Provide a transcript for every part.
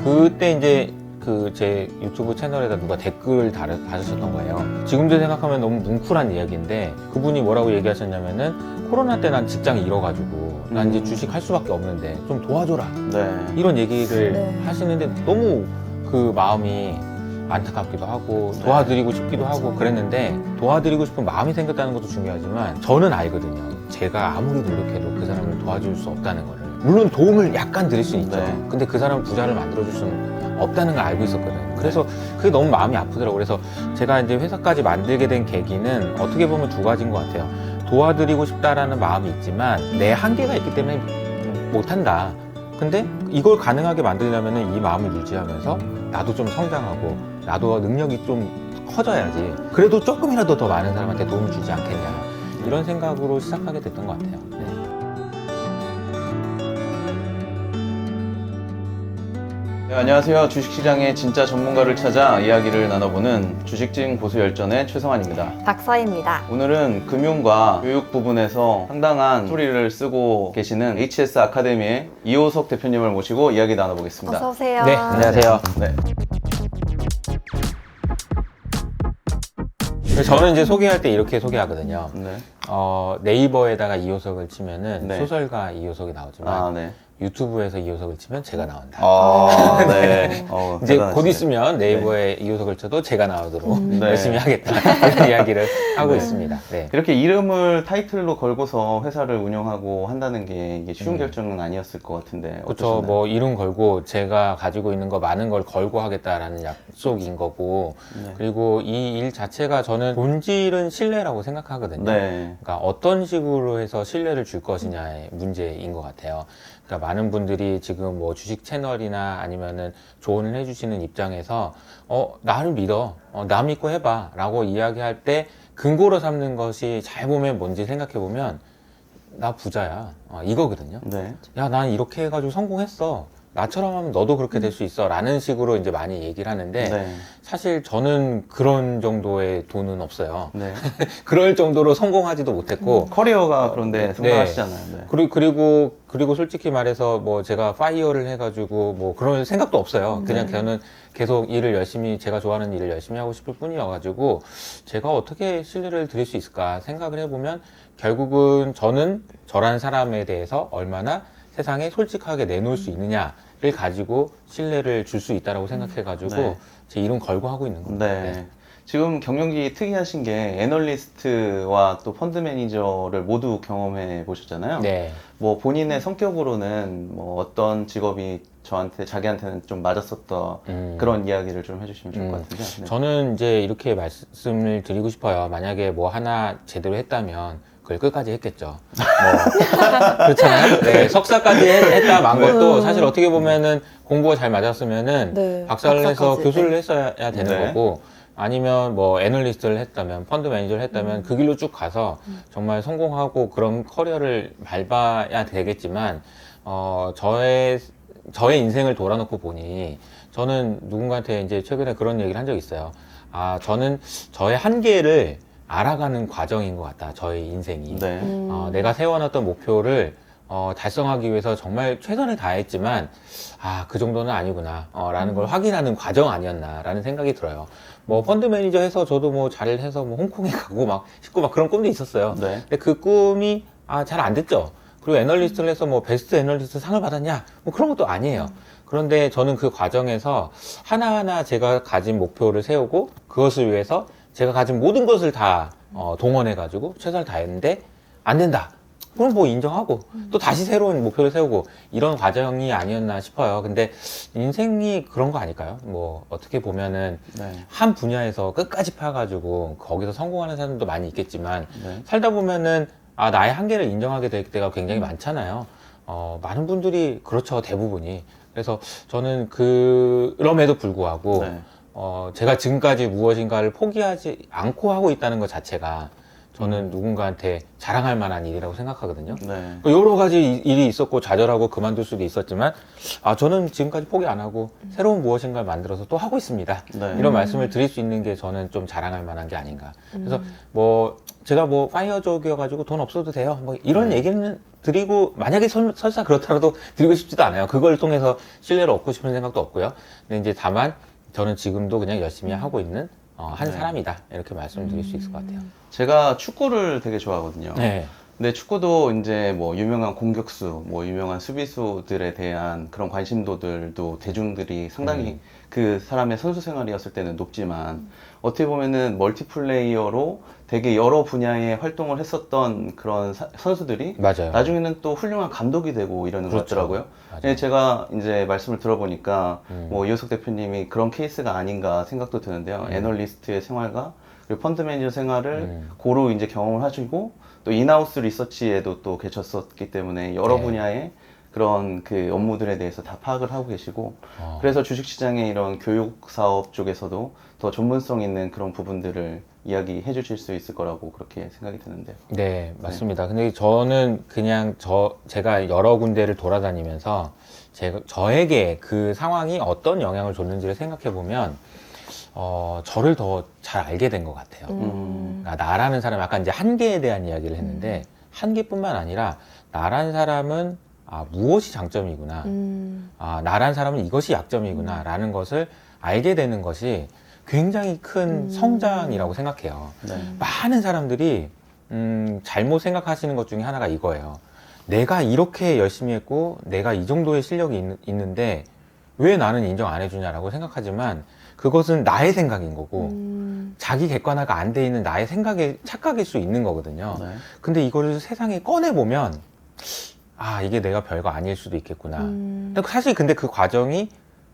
그때 이제 그 제 유튜브 채널에다 누가 댓글 달으셨던 거예요. 지금도 생각하면 너무 뭉클한 이야기인데 그분이 뭐라고 얘기하셨냐면은 코로나 때 난 직장 잃어가지고 난 이제 주식 할 수밖에 없는데 좀 도와줘라. 네. 이런 얘기를 네. 하시는데 너무 그 마음이 안타깝기도 하고 도와드리고 싶기도 하고 그랬는데 도와드리고 싶은 마음이 생겼다는 것도 중요하지만 저는 알거든요. 제가 아무리 노력해도 그 사람을 도와줄 수 없다는 거를. 물론 도움을 약간 드릴 수는 있죠. 네. 근데 그 사람을 부자를 만들어줄 수는 없다는 걸 알고 있었거든요. 그래서 그게 너무 마음이 아프더라고요. 그래서 제가 이제 회사까지 만들게 된 계기는 어떻게 보면 두 가지인 것 같아요. 도와드리고 싶다라는 마음이 있지만 내 한계가 있기 때문에 못한다. 근데 이걸 가능하게 만들려면 이 마음을 유지하면서 나도 좀 성장하고 나도 능력이 좀 커져야지. 그래도 조금이라도 더 많은 사람한테 도움을 주지 않겠냐. 이런 생각으로 시작하게 됐던 것 같아요. 네. 네, 안녕하세요. 주식시장의 진짜 전문가를 찾아 이야기를 나눠보는 주식진 고수열전의 최성환입니다. 박서희입니다. 오늘은 금융과 교육 부분에서 상당한 소리를 쓰고 계시는 HS 아카데미의 이호석 대표님을 모시고 이야기 나눠보겠습니다. 어서 오세요. 네, 안녕하세요. 네. 저는 이제 소개할 때 이렇게 소개하거든요. 네. 네이버에다가 이호석을 치면은 네. 소설가 이호석이 나오지만 아, 네. 유튜브에서 이호석을 치면 제가 나온다. 아, 네. 이제 대단하시네. 곧 있으면 네이버에 이호석을 쳐도 제가 나오도록 네. 열심히 하겠다. 이런 이야기를 하고 네. 있습니다. 네. 이렇게 이름을 타이틀로 걸고서 회사를 운영하고 한다는 게 이게 쉬운 음. 결정은 아니었을 것 같은데 그렇죠. 어떠셨나요? 뭐 이름 걸고 제가 가지고 있는 거 많은 걸 걸고 하겠다라는 약속인 거고 네. 그리고 이 일 자체가 저는 본질은 신뢰라고 생각하거든요. 네. 그러니까 어떤 식으로 해서 신뢰를 줄 것이냐의 문제인 것 같아요. 그러니까 많은 분들이 지금 뭐 주식 채널이나 아니면은 조언을 해주시는 입장에서 나를 믿어, 나 믿고 해봐 라고 이야기할 때 근거로 삼는 것이 잘 보면 뭔지 생각해 보면 나 부자야 이거거든요. 네. 야, 난 이렇게 해가지고 성공했어. 나처럼 하면 너도 그렇게 될 수 있어. 라는 식으로 이제 많이 얘기를 하는데, 네. 사실 저는 그런 정도의 돈은 없어요. 네. 그럴 정도로 성공하지도 못했고, 커리어가 그런데 성공하시잖아요. 네. 그리고 솔직히 말해서 뭐 제가 파이어를 해가지고 뭐 그런 생각도 없어요. 그냥 저는 계속 일을 열심히, 제가 좋아하는 일을 열심히 하고 싶을 뿐이어가지고, 제가 어떻게 신뢰를 드릴 수 있을까 생각을 해보면, 결국은 저는 저라는 사람에 대해서 얼마나 세상에 솔직하게 내놓을 수 있느냐를 가지고 신뢰를 줄 수 있다라고 생각해가지고 네. 제 이름 걸고 하고 있는 겁니다. 네. 지금 경영기 특이하신 게 애널리스트와 또 펀드 매니저를 모두 경험해 보셨잖아요. 네. 뭐 본인의 성격으로는 뭐 어떤 직업이 자기한테는 좀 맞았었던 그런 이야기를 좀 해주시면 좋을 것 같은데. 네. 저는 이제 이렇게 말씀을 드리고 싶어요. 만약에 뭐 하나 제대로 했다면 그걸 끝까지 했겠죠. 뭐 그렇잖아요. 네, 석사까지 했다 만 것도 사실 어떻게 보면은 공부가 잘 맞았으면은 네, 박사를 해서 박사까지, 교수를 네. 했어야 되는 네. 거고 아니면 뭐 애널리스트를 했다면 펀드 매니저를 했다면 그 길로 쭉 가서 정말 성공하고 그런 커리어를 밟아야 되겠지만 저의 인생을 돌아놓고 보니 저는 누군가한테 이제 최근에 그런 얘기를 한 적이 있어요. 저는 저의 한계를 알아가는 과정인 것 같다. 저의 인생이. 네. 내가 세워놨던 목표를 달성하기 위해서 정말 최선을 다했지만 그 정도는 아니구나 라는 걸 확인하는 과정 아니었나 라는 생각이 들어요. 뭐 펀드 매니저 해서 저도 뭐 잘해서 뭐 홍콩에 가고 막 싶고 막 그런 꿈도 있었어요. 네. 근데 그 꿈이 잘 안 됐죠. 그리고 애널리스트를 해서 뭐 베스트 애널리스트 상을 받았냐 뭐 그런 것도 아니에요. 그런데 저는 그 과정에서 하나하나 제가 가진 목표를 세우고 그것을 위해서 제가 가진 모든 것을 다 동원해가지고 최선을 다했는데 안 된다. 그럼 뭐 인정하고 또 다시 새로운 목표를 세우고 이런 과정이 아니었나 싶어요. 근데 인생이 그런 거 아닐까요? 뭐 어떻게 보면은 네. 한 분야에서 끝까지 파가지고 거기서 성공하는 사람도 많이 있겠지만 네. 살다 보면은 나의 한계를 인정하게 될 때가 굉장히 많잖아요. 많은 분들이 그렇죠. 대부분이. 그래서 저는 그럼에도 불구하고 네. 제가 지금까지 무엇인가를 포기하지 않고 하고 있다는 것 자체가 저는 누군가한테 자랑할 만한 일이라고 생각하거든요. 네. 여러 가지 일이 있었고 좌절하고 그만둘 수도 있었지만 저는 지금까지 포기 안 하고 새로운 무엇인가를 만들어서 또 하고 있습니다. 네. 이런 말씀을 드릴 수 있는 게 저는 좀 자랑할 만한 게 아닌가. 그래서 제가 파이어족이어가지고 돈 없어도 돼요. 이런 얘기는 드리고, 만약에 설사 그렇더라도 드리고 싶지도 않아요. 그걸 통해서 신뢰를 얻고 싶은 생각도 없고요. 근데 이제 다만 저는 지금도 그냥 열심히 하고 있는 한 네. 사람이다. 이렇게 말씀을 드릴 수 있을 것 같아요. 제가 축구를 되게 좋아하거든요. 네. 근데 축구도 이제 유명한 공격수, 유명한 수비수들에 대한 그런 관심도들도 대중들이 상당히 그 사람의 선수 생활이었을 때는 높지만 어떻게 보면은 멀티플레이어로 되게 여러 분야의 활동을 했었던 그런 선수들이 맞아요. 나중에는 또 훌륭한 감독이 되고 이러는 것 그렇죠. 같더라고요. 맞아요. 네, 제가 이제 말씀을 들어보니까 이호석 대표님이 그런 케이스가 아닌가 생각도 드는데요. 애널리스트의 생활과 그리고 펀드 매니저 생활을 고루 이제 경험을 하시고 또 인하우스 리서치에도 또 계셨었기 때문에 여러 네. 분야의 그런 그 업무들에 대해서 다 파악을 하고 계시고 그래서 주식시장의 이런 교육 사업 쪽에서도 더 전문성 있는 그런 부분들을 이야기해 주실 수 있을 거라고 그렇게 생각이 드는데요. 네, 맞습니다. 근데 저는 그냥 제가 여러 군데를 돌아다니면서 저에게 그 상황이 어떤 영향을 줬는지를 생각해 보면 저를 더 잘 알게 된 것 같아요. 그러니까 나라는 사람, 아까 이제 한계에 대한 이야기를 했는데, 한계뿐만 아니라, 나란 사람은, 무엇이 장점이구나. 나란 사람은 이것이 약점이구나. 라는 것을 알게 되는 것이 굉장히 큰 성장이라고 생각해요. 네. 많은 사람들이, 잘못 생각하시는 것 중에 하나가 이거예요. 내가 이렇게 열심히 했고, 내가 이 정도의 실력이 있는데, 왜 나는 인정 안 해주냐라고 생각하지만, 그것은 나의 생각인 거고, 자기 객관화가 안 돼 있는 나의 생각의 착각일 수 있는 거거든요. 네. 근데 이거를 세상에 꺼내보면, 이게 내가 별거 아닐 수도 있겠구나. 근데 사실 근데 그 과정이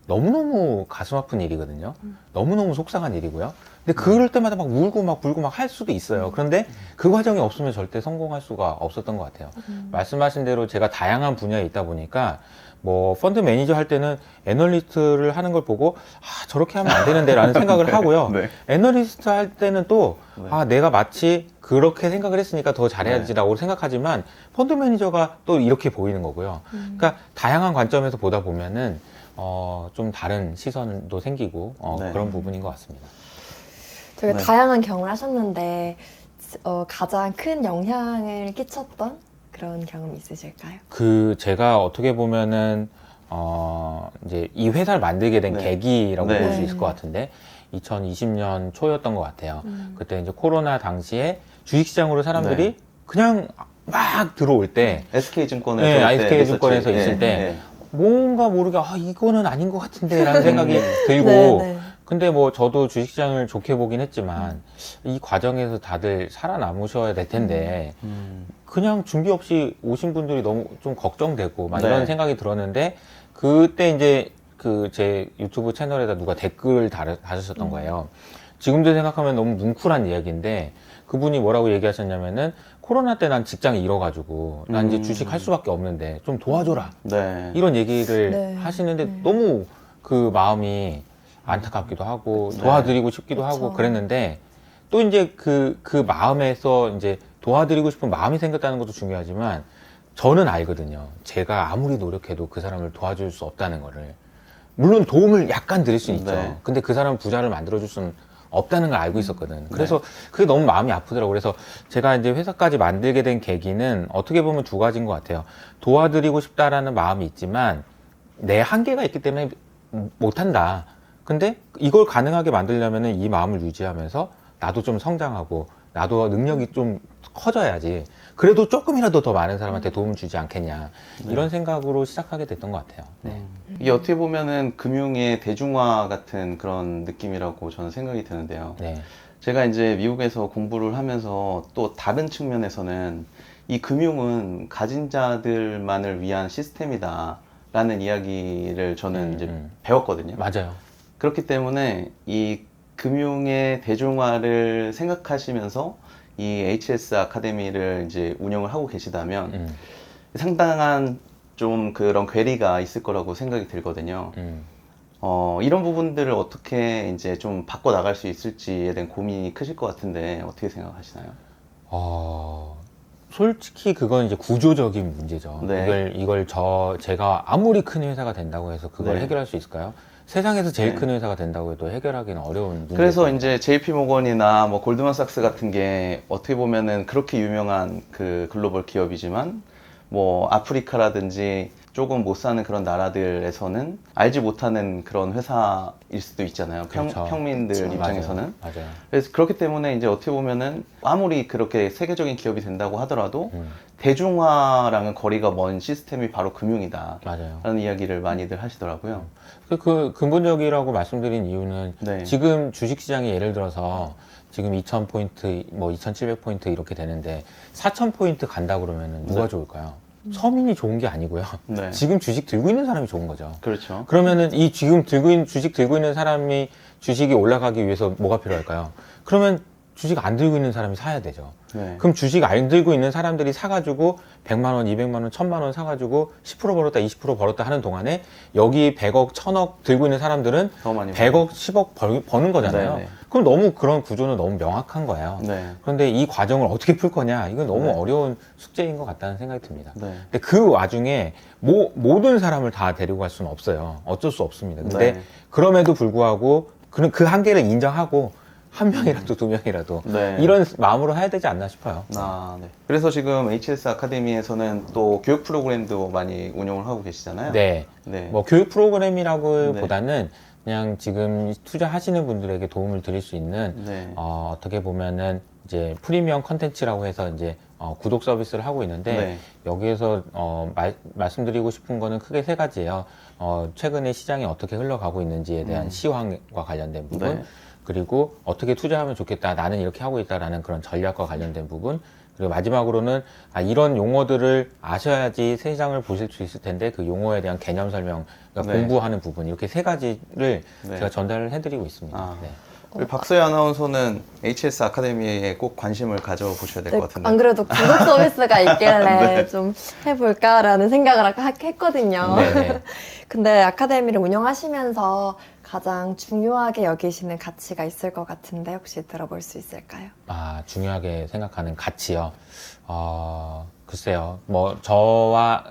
너무너무 가슴 아픈 일이거든요. 너무너무 속상한 일이고요. 근데 그럴 때마다 막 울고 막 불고 막 할 수도 있어요. 그런데 그 과정이 없으면 절대 성공할 수가 없었던 것 같아요. 말씀하신 대로 제가 다양한 분야에 있다 보니까 펀드 매니저 할 때는 애널리스트를 하는 걸 보고 저렇게 하면 안 되는데 라는 생각을 하고요. 네. 애널리스트 할 때는 또 내가 마치 그렇게 생각을 했으니까 더 잘해야지라고 생각하지만 펀드 매니저가 또 이렇게 보이는 거고요. 그러니까 다양한 관점에서 보다 보면은 좀 다른 시선도 생기고 네. 그런 부분인 것 같습니다. 되게 네. 다양한 경험을 하셨는데 가장 큰 영향을 끼쳤던 그런 경험 있으실까요? 제가 어떻게 보면은 이제 이 회사를 만들게 된 네. 계기라고 네. 볼 수 있을 것 같은데 2020년 초였던 것 같아요. 그때 이제 코로나 당시에 주식시장으로 사람들이 그냥 막 들어올 때 SK증권에서 네, SK증권에서 있을 때 뭔가 모르게 이거는 아닌 것 같은데 라는 생각이 들고 네. 근데 저도 주식시장을 좋게 보긴 했지만 이 과정에서 다들 살아남으셔야 될 텐데 그냥 준비 없이 오신 분들이 너무 좀 걱정되고 막 이런 네. 생각이 들었는데 그때 이제 제 유튜브 채널에다 누가 댓글 달으셨던 거예요. 지금도 생각하면 너무 뭉클한 이야기인데 그분이 뭐라고 얘기하셨냐면은 코로나 때 난 직장을 잃어가지고 난 이제 주식 할 수밖에 없는데 좀 도와줘라. 네. 이런 얘기를 네. 하시는데 너무 그 마음이 안타깝기도 하고 도와드리고 싶기도 그쵸. 하고 그랬는데 또 이제 그 마음에서 이제 도와드리고 싶은 마음이 생겼다는 것도 중요하지만 저는 알거든요. 제가 아무리 노력해도 그 사람을 도와줄 수 없다는 거를. 물론 도움을 약간 드릴 수는 있죠. 네. 근데 그 사람 부자를 만들어줄 수는 없다는 걸 알고 있었거든. 그래서 그게 너무 마음이 아프더라고요. 그래서 제가 이제 회사까지 만들게 된 계기는 어떻게 보면 두 가지인 것 같아요. 도와드리고 싶다라는 마음이 있지만 내 한계가 있기 때문에 못한다. 근데 이걸 가능하게 만들려면 이 마음을 유지하면서 나도 좀 성장하고 나도 능력이 좀 커져야지. 그래도 조금이라도 더 많은 사람한테 도움을 주지 않겠냐. 이런 생각으로 시작하게 됐던 것 같아요. 네. 이게 어떻게 보면은 금융의 대중화 같은 그런 느낌이라고 저는 생각이 드는데요. 네. 제가 이제 미국에서 공부를 하면서 또 다른 측면에서는 이 금융은 가진 자들만을 위한 시스템이다라는 이야기를 저는 이제 배웠거든요. 맞아요. 그렇기 때문에 이 금융의 대중화를 생각하시면서 이 HS 아카데미를 이제 운영을 하고 계시다면 상당한 좀 그런 괴리가 있을 거라고 생각이 들거든요. 이런 부분들을 어떻게 이제 좀 바꿔 나갈 수 있을지에 대한 고민이 크실 것 같은데 어떻게 생각하시나요? 솔직히 그건 이제 구조적인 문제죠. 네. 제가 아무리 큰 회사가 된다고 해서 그걸 네. 해결할 수 있을까요? 세상에서 제일 네. 큰 회사가 된다고 해도 해결하기는 어려운 문제. 그래서 이제 JP 모건이나 뭐 골드만삭스 같은 게 어떻게 보면은 그렇게 유명한 그 글로벌 기업이지만 뭐 아프리카라든지 조금 못 사는 그런 나라들에서는 알지 못하는 그런 회사일 수도 있잖아요. 그렇죠. 평민들 그렇죠. 입장에서는. 맞아요. 그래서 그렇기 때문에 이제 어떻게 보면은 아무리 그렇게 세계적인 기업이 된다고 하더라도 대중화랑은 거리가 먼 시스템이 바로 금융이다. 맞아요. 라는 이야기를 많이들 하시더라고요. 그 근본적이라고 말씀드린 이유는 네. 지금 주식시장이 예를 들어서 지금 2000포인트, 뭐 2700포인트 이렇게 되는데 4000포인트 간다 그러면 누가 네. 좋을까요? 서민이 좋은 게 아니고요. 네. 지금 주식 들고 있는 사람이 좋은 거죠. 그렇죠. 그러면은 이 지금 주식 들고 있는 사람이 주식이 올라가기 위해서 뭐가 필요할까요? 그러면 주식 안 들고 있는 사람이 사야 되죠. 네. 그럼 주식 안 들고 있는 사람들이 사가지고 100만 원, 200만 원, 1000만 원 사가지고 10% 벌었다, 20% 벌었다 하는 동안에 여기 100억, 1000억 들고 있는 사람들은 더 많이 100억, 10억 버는 거잖아요. 네네. 그럼 너무 그런 구조는 너무 명확한 거예요. 네. 그런데 이 과정을 어떻게 풀 거냐? 이건 너무 네. 어려운 숙제인 것 같다는 생각이 듭니다. 네. 근데 그 와중에 모든 사람을 다 데리고 갈 수는 없어요. 어쩔 수 없습니다. 근데 네. 그럼에도 불구하고 그 한계를 인정하고 한 명이라도 두 명이라도 네. 이런 마음으로 해야 되지 않나 싶어요. 아, 네. 그래서 지금 HS 아카데미에서는 또 교육 프로그램도 많이 운영을 하고 계시잖아요. 네. 네. 뭐 교육 프로그램이라고 보다는 그냥 지금 투자하시는 분들에게 도움을 드릴 수 있는 네. 어떻게 보면은 이제 프리미엄 컨텐츠라고 해서 이제 구독 서비스를 하고 있는데 네. 여기에서 말씀드리고 싶은 거는 크게 세 가지예요. 최근에 시장이 어떻게 흘러가고 있는지에 대한 시황과 관련된 부분, 네. 그리고 어떻게 투자하면 좋겠다, 나는 이렇게 하고 있다라는 그런 전략과 관련된 부분, 그리고 마지막으로는 이런 용어들을 아셔야지 세상을 보실 수 있을 텐데 그 용어에 대한 개념 설명, 그러니까 네. 공부하는 부분, 이렇게 세 가지를 네. 제가 전달을 해드리고 있습니다. 아. 네. 우리 박서희 아나운서는 HS 아카데미에 꼭 관심을 가져보셔야 될 것 같은데. 안 그래도 구독 서비스가 있길래 네. 좀 해볼까라는 생각을 아까 했거든요. 네. 근데 아카데미를 운영하시면서 가장 중요하게 여기시는 가치가 있을 것 같은데 혹시 들어볼 수 있을까요? 중요하게 생각하는 가치요. 글쎄요. 뭐 저와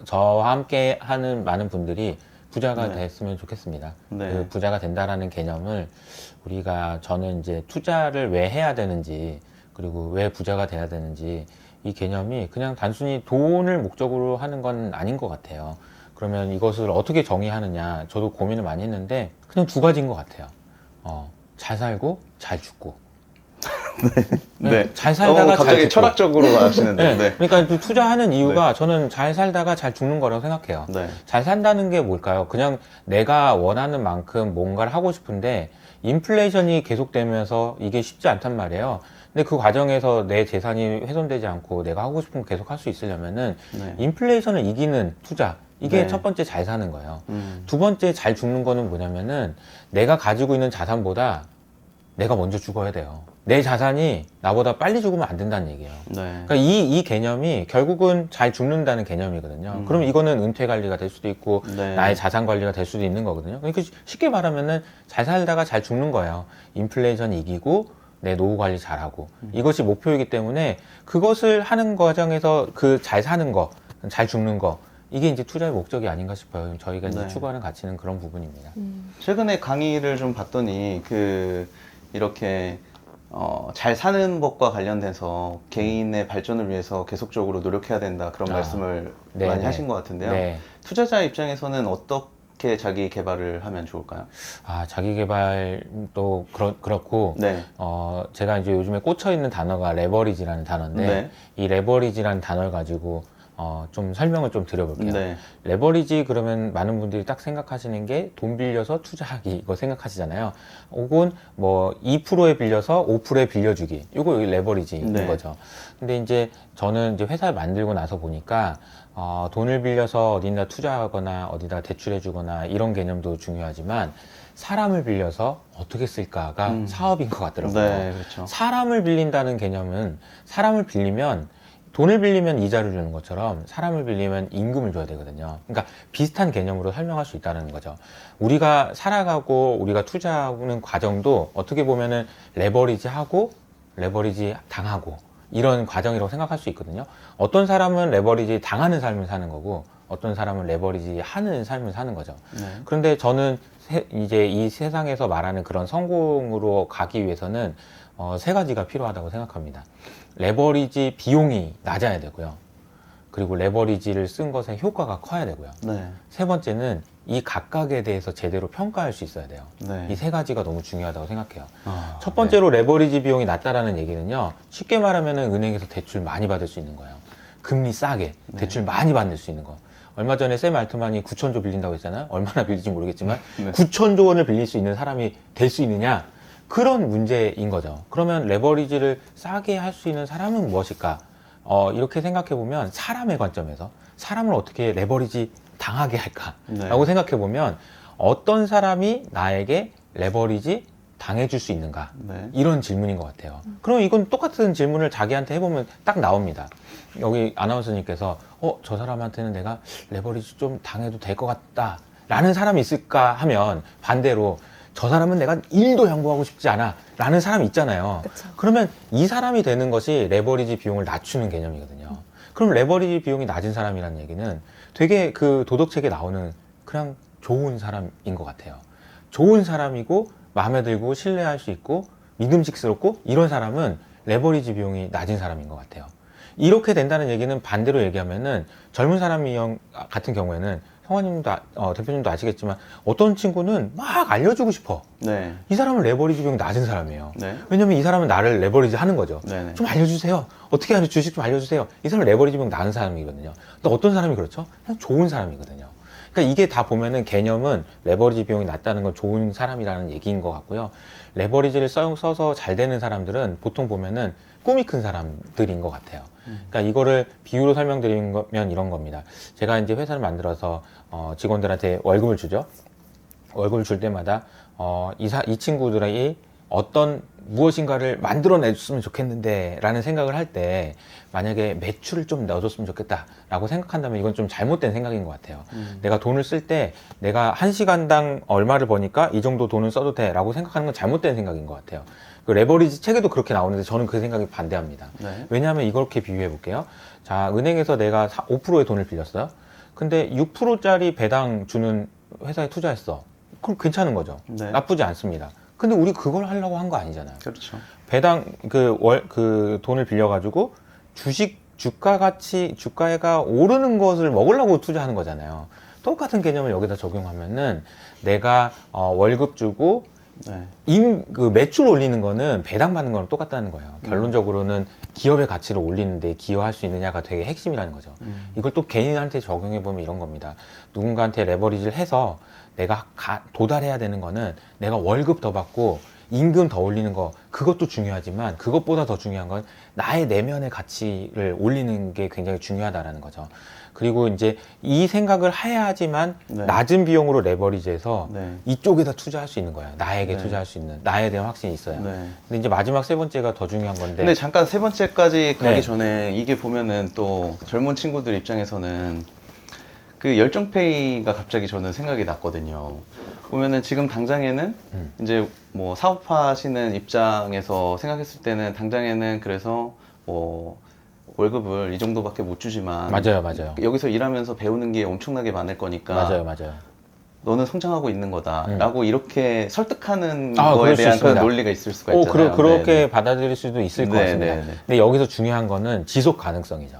함께 하는 많은 분들이 부자가 네. 됐으면 좋겠습니다. 네. 그 부자가 된다라는 개념을 저는 이제 투자를 왜 해야 되는지, 그리고 왜 부자가 돼야 되는지, 이 개념이 그냥 단순히 돈을 목적으로 하는 건 아닌 것 같아요. 그러면 이것을 어떻게 정의하느냐, 저도 고민을 많이 했는데 그냥 두 가지인 것 같아요. 잘 살고 잘 죽고. 네. 잘 살다가 갑자기 잘 죽고. 철학적으로 하시는데. 네. 네. 그러니까 그 투자하는 이유가 저는 잘 살다가 잘 죽는 거라고 생각해요. 네. 잘 산다는 게 뭘까요? 그냥 내가 원하는 만큼 뭔가를 하고 싶은데 인플레이션이 계속되면서 이게 쉽지 않단 말이에요. 근데 그 과정에서 내 재산이 훼손되지 않고 내가 하고 싶은 거 계속 할 수 있으려면은 네. 인플레이션을 이기는 투자. 이게 네. 첫 번째 잘 사는 거예요. 두 번째 잘 죽는 거는 뭐냐면은 내가 가지고 있는 자산보다 내가 먼저 죽어야 돼요. 내 자산이 나보다 빨리 죽으면 안 된다는 얘기예요. 네. 그러니까 이 개념이 결국은 잘 죽는다는 개념이거든요. 그럼 이거는 은퇴 관리가 될 수도 있고 네. 나의 자산 관리가 될 수도 있는 거거든요. 그러니까 쉽게 말하면은 잘 살다가 잘 죽는 거예요. 인플레이션 이기고 내 노후 관리 잘하고 이것이 목표이기 때문에 그것을 하는 과정에서 그 잘 사는 거, 잘 죽는 거 이게 이제 투자의 목적이 아닌가 싶어요. 저희가 이제 네. 추구하는 가치는 그런 부분입니다. 최근에 강의를 좀 봤더니 이렇게 잘 사는 법과 관련돼서 개인의 발전을 위해서 계속적으로 노력해야 된다 그런 말씀을 네, 많이 네. 하신 것 같은데요. 네. 투자자 입장에서는 어떻게 자기 개발을 하면 좋을까요? 자기 개발도 그렇고 네. 제가 이제 요즘에 꽂혀 있는 단어가 레버리지라는 단어인데 네. 이 레버리지라는 단어를 가지고 좀 설명을 좀 드려볼게요. 네. 레버리지 그러면 많은 분들이 딱 생각하시는 게 돈 빌려서 투자하기 이거 생각하시잖아요. 혹은 뭐 2%에 빌려서 5%에 빌려주기 이거 레버리지인 네. 거죠. 근데 이제 저는 이제 회사를 만들고 나서 보니까 돈을 빌려서 어딘가 투자하거나 어디다 대출해주거나 이런 개념도 중요하지만 사람을 빌려서 어떻게 쓸까가 사업인 것 같더라고요. 네, 그렇죠. 사람을 빌린다는 개념은 사람을 빌리면 돈을 빌리면 이자를 주는 것처럼 사람을 빌리면 임금을 줘야 되거든요. 그러니까 비슷한 개념으로 설명할 수 있다는 거죠. 우리가 살아가고 우리가 투자하는 과정도 어떻게 보면은 레버리지 하고 레버리지 당하고 이런 과정이라고 생각할 수 있거든요. 어떤 사람은 레버리지 당하는 삶을 사는 거고 어떤 사람은 레버리지 하는 삶을 사는 거죠. 네. 그런데 저는 이제 이 세상에서 말하는 그런 성공으로 가기 위해서는 세 가지가 필요하다고 생각합니다. 레버리지 비용이 낮아야 되고요. 그리고 레버리지를 쓴 것의 효과가 커야 되고요. 네. 세 번째는 이 각각에 대해서 제대로 평가할 수 있어야 돼요. 네. 이 세 가지가 너무 중요하다고 생각해요. 아, 첫 번째로 레버리지 비용이 낮다라는 얘기는요. 쉽게 말하면 은행에서 대출 많이 받을 수 있는 거예요. 금리 싸게 대출 많이 받을 수 있는 거. 얼마 전에 샘 알트만이 9천조 빌린다고 했잖아요. 얼마나 빌릴지 모르겠지만 네. 9천조 원을 빌릴 수 있는 사람이 될 수 있느냐. 그런 문제인 거죠. 그러면 레버리지를 싸게 할 수 있는 사람은 무엇일까? 이렇게 생각해 보면 사람의 관점에서 사람을 어떻게 레버리지 당하게 할까라고 네. 생각해 보면 어떤 사람이 나에게 레버리지 당해줄 수 있는가? 네. 이런 질문인 것 같아요. 그럼 이건 똑같은 질문을 자기한테 해보면 딱 나옵니다. 여기 아나운서님께서 저 사람한테는 내가 레버리지 좀 당해도 될 것 같다 라는 사람이 있을까 하면 반대로 저 사람은 내가 1도 양보하고 싶지 않아 라는 사람이 있잖아요. 그쵸. 그러면 이 사람이 되는 것이 레버리지 비용을 낮추는 개념이거든요. 그럼 레버리지 비용이 낮은 사람이라는 얘기는 되게 그 도덕책에 나오는 그냥 좋은 사람인 것 같아요. 좋은 사람이고 마음에 들고 신뢰할 수 있고 믿음직스럽고 이런 사람은 레버리지 비용이 낮은 사람인 것 같아요. 이렇게 된다는 얘기는 반대로 얘기하면은 젊은 사람이 같은 경우에는 성화님도 대표님도 아시겠지만 어떤 친구는 막 알려주고 싶어. 네. 이 사람은 레버리지 비용이 낮은 사람이에요. 네. 왜냐면 이 사람은 나를 레버리지 하는 거죠. 네네. 좀 알려주세요. 어떻게 하는지 주식 좀 알려주세요. 이 사람은 레버리지 비용 낮은 사람이거든요. 근데 어떤 사람이 그렇죠? 그냥 좋은 사람이거든요. 그러니까 이게 다 보면은 개념은 레버리지 비용이 낮다는 건 좋은 사람이라는 얘기인 것 같고요. 레버리지를 써서 잘 되는 사람들은 보통 보면은 꿈이 큰 사람들인 것 같아요. 그러니까 이거를 비유로 설명드리면 이런 겁니다. 제가 이제 회사를 만들어서 직원들한테 월급을 주죠. 월급을 줄 때마다 이 친구들이 어떤 무엇인가를 만들어냈으면 좋겠는데 라는 생각을 할 때 만약에 매출을 좀 넣어줬으면 좋겠다 라고 생각한다면 이건 좀 잘못된 생각인 것 같아요. 내가 돈을 쓸 때 내가 1시간당 얼마를 버니까 이 정도 돈을 써도 돼 라고 생각하는 건 잘못된 생각인 것 같아요. 그 레버리지 책에도 그렇게 나오는데 저는 그 생각이 반대합니다. 네. 왜냐하면 이렇게 비유해 볼게요. 자, 은행에서 내가 5%의 돈을 빌렸어요. 근데 6%짜리 배당 주는 회사에 투자했어. 그럼 괜찮은 거죠. 네. 나쁘지 않습니다. 근데 우리 그걸 하려고 한 거 아니잖아요. 그렇죠. 배당 그 돈을 빌려가지고 주가가 오르는 것을 먹으려고 투자하는 거잖아요. 똑같은 개념을 여기다 적용하면은 내가 월급 주고 네. 그 매출 올리는 거는 배당 받는 거랑 똑같다는 거예요. 결론적으로는 기업의 가치를 올리는데 기여할 수 있느냐가 되게 핵심이라는 거죠. 이걸 또 개인한테 적용해 보면 이런 겁니다. 누군가한테 레버리지를 해서 내가 도달해야 되는 거는 내가 월급 더 받고 임금 더 올리는 거, 그것도 중요하지만 그것보다 더 중요한 건 나의 내면의 가치를 올리는 게 굉장히 중요하다라는 거죠. 그리고 이제 이 생각을 해야지만 네. 낮은 비용으로 레버리지해서 네. 이쪽에다 투자할 수 있는 거예요. 나에게 네. 투자할 수 있는, 나에 대한 확신이 있어요. 네. 근데 이제 마지막 세 번째가 더 중요한 건데. 근데 잠깐 세 번째까지 가기 네. 전에 이게 보면은 또 젊은 친구들 입장에서는 그 열정페이가 갑자기 저는 생각이 났거든요. 보면은 지금 당장에는 이제 뭐 사업하시는 입장에서 생각했을 때는 당장에는 그래서 뭐 월급을 이 정도밖에 못 주지만 맞아요. 여기서 일하면서 배우는 게 엄청나게 많을 거니까 맞아요. 너는 성장하고 있는 거다라고 이렇게 설득하는 아, 거에 그럴 수 대한 그런 있습니다. 논리가 있을 수가 있잖아요. 그렇게 네네. 받아들일 수도 있을 것 네, 같습니다. 네, 네. 근데 여기서 중요한 거는 지속 가능성이죠.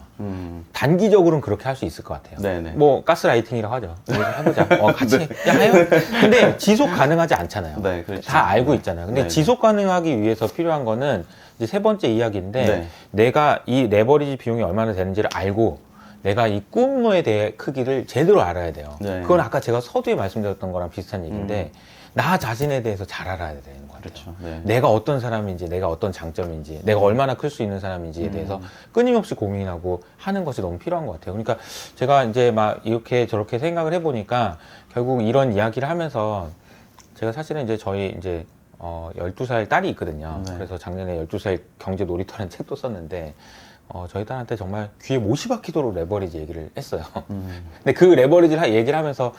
단기적으로는 그렇게 할 수 있을 것 같아요. 네네. 뭐 가스라이팅이라고 하죠. 우리 해보자. 같이 야, 해요. 근데 지속 가능하지 않잖아요. 네, 그렇죠. 다 알고 있잖아요. 근데 네. 지속 가능하기 위해서 필요한 거는 이제 세 번째 이야기인데 네. 내가 이 레버리지 비용이 얼마나 되는지를 알고 내가 이 꿈에 대해 크기를 제대로 알아야 돼요. 네. 그건 아까 제가 서두에 말씀드렸던 거랑 비슷한 얘기인데 나 자신에 대해서 잘 알아야 되는 것 같아요. 그렇죠. 네. 내가 어떤 사람인지, 내가 어떤 장점인지, 내가 얼마나 클 수 있는 사람인지에 대해서 끊임없이 고민하고 하는 것이 너무 필요한 것 같아요. 그러니까 제가 이제 막 이렇게 저렇게 생각을 해보니까 결국 이런 이야기를 하면서 제가 사실은 이제 저희 이제 12살 딸이 있거든요. 네. 그래서 작년에 12살 경제 놀이터라는 책도 썼는데 저희 딸한테 정말 귀에 못이 박히도록 레버리지 얘기를 했어요. 근데 그 레버리지를 얘기를 하면서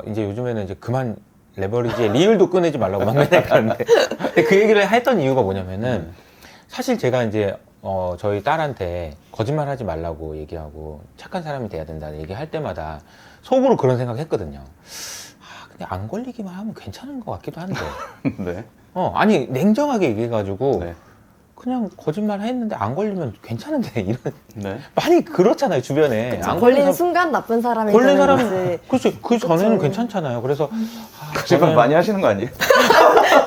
이제 요즘에는 이제 그만 레버리지의 리을도 꺼내지 말라고 막 맨날 그러는데 근데 그 얘기를 했던 이유가 뭐냐면은 사실 제가 이제 저희 딸한테 거짓말 하지 말라고 얘기하고 착한 사람이 돼야 된다 얘기할 때마다 속으로 그런 생각 했거든요. 근데 안 걸리기만 하면 괜찮은 것 같기도 한데. 네. 아니, 냉정하게 얘기해가지고, 네. 그냥 거짓말 했는데 안 걸리면 괜찮은데, 이런. 네. 많이 그렇잖아요, 주변에. 안 걸린 걸리는 순간 나쁜 사람이 걸린 되는 사람은, 거지. 그렇죠. 그 전에는 그쵸. 괜찮잖아요. 그래서. 제가 저는- 많이 하시는 거 아니에요?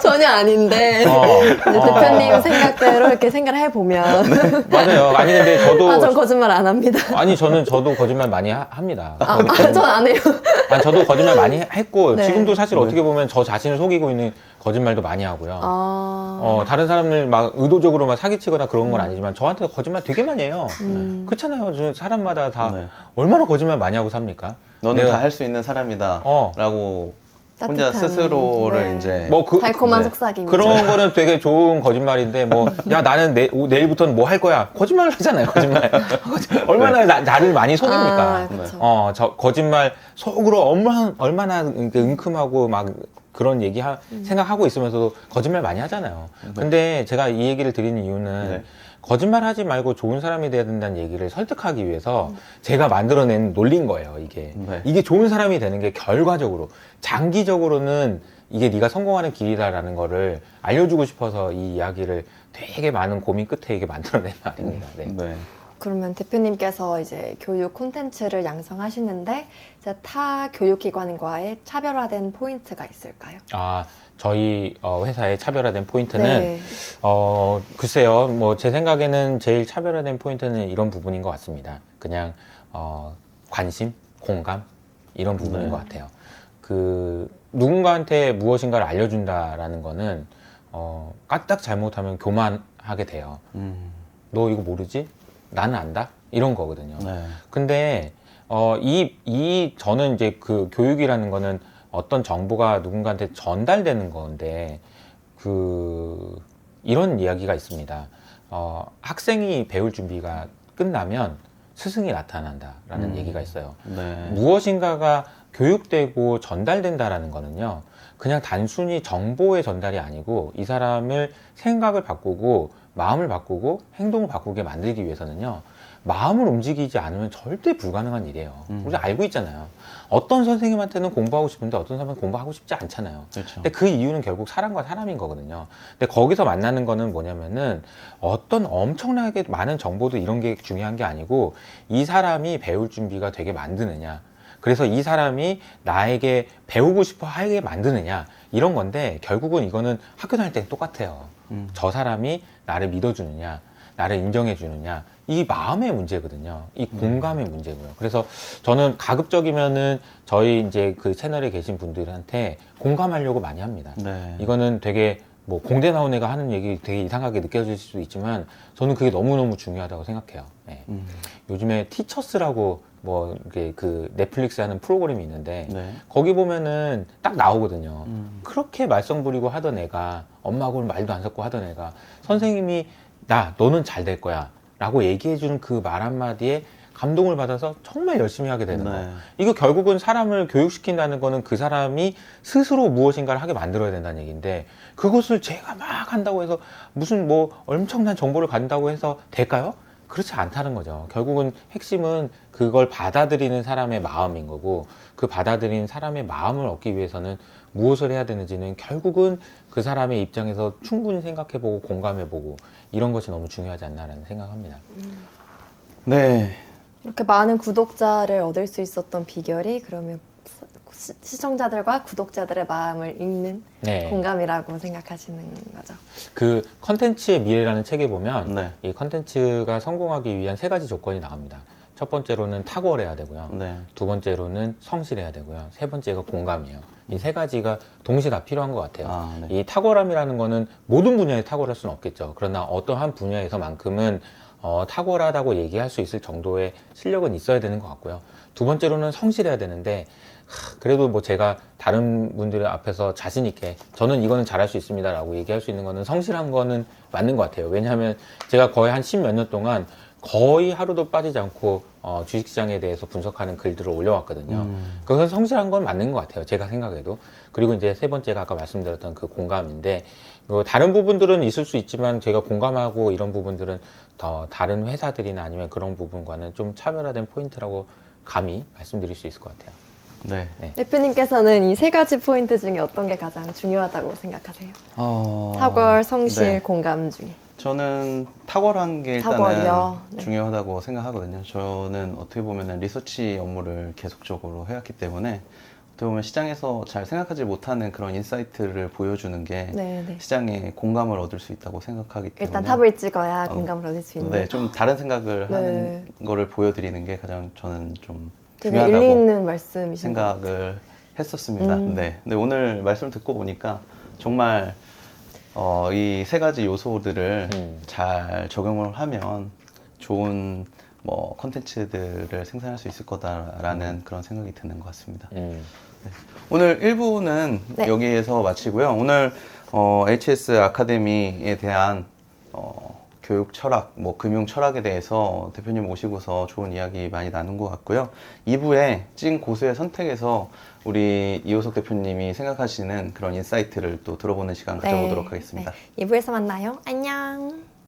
전혀 아닌데 이제 대표님 생각대로 이렇게 생각을 해보면 맞아요. 아니, 근데 저도. 전 거짓말 안 합니다. 아니, 저도 거짓말 많이 합니다. 전 안 해요. 아니, 저도 거짓말 많이 했고, 네. 지금도 사실 네. 어떻게 보면 저 자신을 속이고 있는 거짓말도 많이 하고요. 아, 다른 사람을 막 의도적으로 막 사기치거나 그런 건 아니지만 저한테 거짓말 되게 많이 해요. 그렇잖아요. 저 사람마다 다 네. 얼마나 거짓말 많이 하고 삽니까? 너는 내가- 다 할 수 있는 사람이다. 어. 라고 혼자 따뜻한, 스스로를 네. 이제 뭐 달콤한 네. 속삭임. 그런 거는 되게 좋은 거짓말인데 뭐 야 나는 내일부터는 뭐 할 거야 거짓말 하잖아요. 거짓말 얼마나 나를 많이 속입니까? 아, 그쵸. 저 거짓말 속으로 얼마나 은큼하고 막 그런 얘기 생각하고 있으면서도 거짓말 많이 하잖아요. 근데 제가 이 얘기를 드리는 이유는 네. 거짓말 하지 말고 좋은 사람이 돼야 된다는 얘기를 설득하기 위해서 제가 만들어낸 논리인 거예요, 이게. 네. 이게 좋은 사람이 되는 게 결과적으로, 장기적으로는 이게 네가 성공하는 길이다라는 거를 알려주고 싶어서 이 이야기를 되게 많은 고민 끝에 이게 만들어낸 말입니다. 네. 네. 그러면 대표님께서 이제 교육 콘텐츠를 양성하시는데 이제 타 교육기관과의 차별화된 포인트가 있을까요? 저희 회사의 차별화된 포인트는 네. 글쎄요, 뭐 제 생각에는 제일 차별화된 포인트는 이런 부분인 것 같습니다. 그냥 관심, 공감 이런 부분인 네. 것 같아요. 누군가한테 무엇인가를 알려준다라는 거는 까딱 잘못하면 교만하게 돼요. 너 이거 모르지? 나는 안다? 이런 거거든요. 네. 근데 저는 이제 그 교육이라는 거는 어떤 정보가 누군가한테 전달되는 건데 이런 이야기가 있습니다. 학생이 배울 준비가 끝나면 스승이 나타난다라는 얘기가 있어요. 네. 무엇인가가 교육되고 전달된다라는 거는요, 그냥 단순히 정보의 전달이 아니고 이 사람을 생각을 바꾸고 마음을 바꾸고 행동을 바꾸게 만들기 위해서는요, 마음을 움직이지 않으면 절대 불가능한 일이에요. 우리 알고 있잖아요. 어떤 선생님한테는 공부하고 싶은데 어떤 사람은 공부하고 싶지 않잖아요. 그렇죠. 근데 그 이유는 결국 사람과 사람인 거거든요. 근데 거기서 만나는 거는 뭐냐면은 어떤 엄청나게 많은 정보도 이런 게 중요한 게 아니고 이 사람이 배울 준비가 되게 만드느냐. 그래서 이 사람이 나에게 배우고 싶어 하게 만드느냐. 이런 건데 결국은 이거는 학교 다닐 때 똑같아요. 저 사람이 나를 믿어주느냐. 나를 인정해주느냐. 이 마음의 문제거든요. 이 공감의 문제고요. 그래서 저는 가급적이면은 저희 이제 그 채널에 계신 분들한테 공감하려고 많이 합니다. 네. 이거는 되게 뭐 공대 나온 애가 하는 얘기 되게 이상하게 느껴질 수도 있지만 저는 그게 너무너무 중요하다고 생각해요. 네. 요즘에 티처스라고 뭐 이게 그 넷플릭스 하는 프로그램이 있는데 네. 거기 보면은 딱 나오거든요. 그렇게 말썽 부리고 하던 애가 엄마하고는 말도 안 섞고 하던 애가 선생님이 너는 잘 될 거야 라고 얘기해주는 그 말 한마디에 감동을 받아서 정말 열심히 하게 되는 네. 거예요. 이거 결국은 사람을 교육시킨다는 거는 그 사람이 스스로 무엇인가를 하게 만들어야 된다는 얘기인데 그것을 제가 막 한다고 해서 무슨 뭐 엄청난 정보를 간다고 해서 될까요? 그렇지 않다는 거죠. 결국은 핵심은 그걸 받아들이는 사람의 마음인 거고 그 받아들이는 사람의 마음을 얻기 위해서는 무엇을 해야 되는지는 결국은 그 사람의 입장에서 충분히 생각해보고 공감해보고 이런 것이 너무 중요하지 않나라는 생각합니다. 네. 이렇게 많은 구독자를 얻을 수 있었던 비결이 그러면 시청자들과 구독자들의 마음을 읽는 네. 공감이라고 생각하시는 거죠. 그 컨텐츠의 미래라는 책에 보면 네. 이 컨텐츠가 성공하기 위한 3가지 조건이 나옵니다. 첫 번째로는 탁월해야 되고요. 네. 두 번째로는 성실해야 되고요. 세 번째가 공감이에요. 이 3가지가 동시에 다 필요한 것 같아요. 네. 이 탁월함이라는 거는 모든 분야에 탁월할 수는 없겠죠. 그러나 어떠한 분야에서만큼은 탁월하다고 얘기할 수 있을 정도의 실력은 있어야 되는 것 같고요. 두 번째로는 성실해야 되는데 그래도 뭐 제가 다른 분들 앞에서 자신 있게 저는 이거는 잘할 수 있습니다 라고 얘기할 수 있는 거는 성실한 거는 맞는 것 같아요. 왜냐하면 제가 거의 한 10몇 년 동안 거의 하루도 빠지지 않고 주식시장에 대해서 분석하는 글들을 올려왔거든요. 그건 성실한 건 맞는 것 같아요. 제가 생각해도. 그리고 이제 세 번째가 아까 말씀드렸던 그 공감인데, 다른 부분들은 있을 수 있지만 제가 공감하고 이런 부분들은 더 다른 회사들이나 아니면 그런 부분과는 좀 차별화된 포인트라고 감히 말씀드릴 수 있을 것 같아요. 네. 대표님께서는 이 세 가지 포인트 중에 어떤 게 가장 중요하다고 생각하세요? 탁월, 성실, 네. 공감 중에. 저는 탁월한 게 일단은 탁월이요? 네. 중요하다고 생각하거든요. 저는 어떻게 보면은 리서치 업무를 계속적으로 해왔기 때문에 어떻게 보면 시장에서 잘 생각하지 못하는 그런 인사이트를 보여주는 게 네, 네. 시장에 공감을 얻을 수 있다고 생각하기 때문에 일단 탑을 찍어야 공감을 얻을 수 있는. 네, 좀 다른 생각을 네. 하는 거를 보여드리는 게 가장 저는 좀 되게 일리 중요하다고 있는 말씀이신 것 같아요. 생각을 했었습니다. 음. 네. 근데 오늘 말씀 듣고 보니까 정말 이 세 가지 요소들을 잘 적용을 하면 좋은 뭐 컨텐츠들을 생산할 수 있을 거다라는 그런 생각이 드는 것 같습니다. 오늘 1부는 네. 여기에서 마치고요. 오늘 HS 아카데미에 대한 교육 철학, 뭐 금융 철학에 대해서 대표님 모시고서 좋은 이야기 많이 나눈 것 같고요. 2부에 찐 고수의 선택에서 우리 이호석 대표님이 생각하시는 그런 인사이트를 또 들어보는 시간 가져보도록 하겠습니다. 네. 2부에서 만나요. 안녕.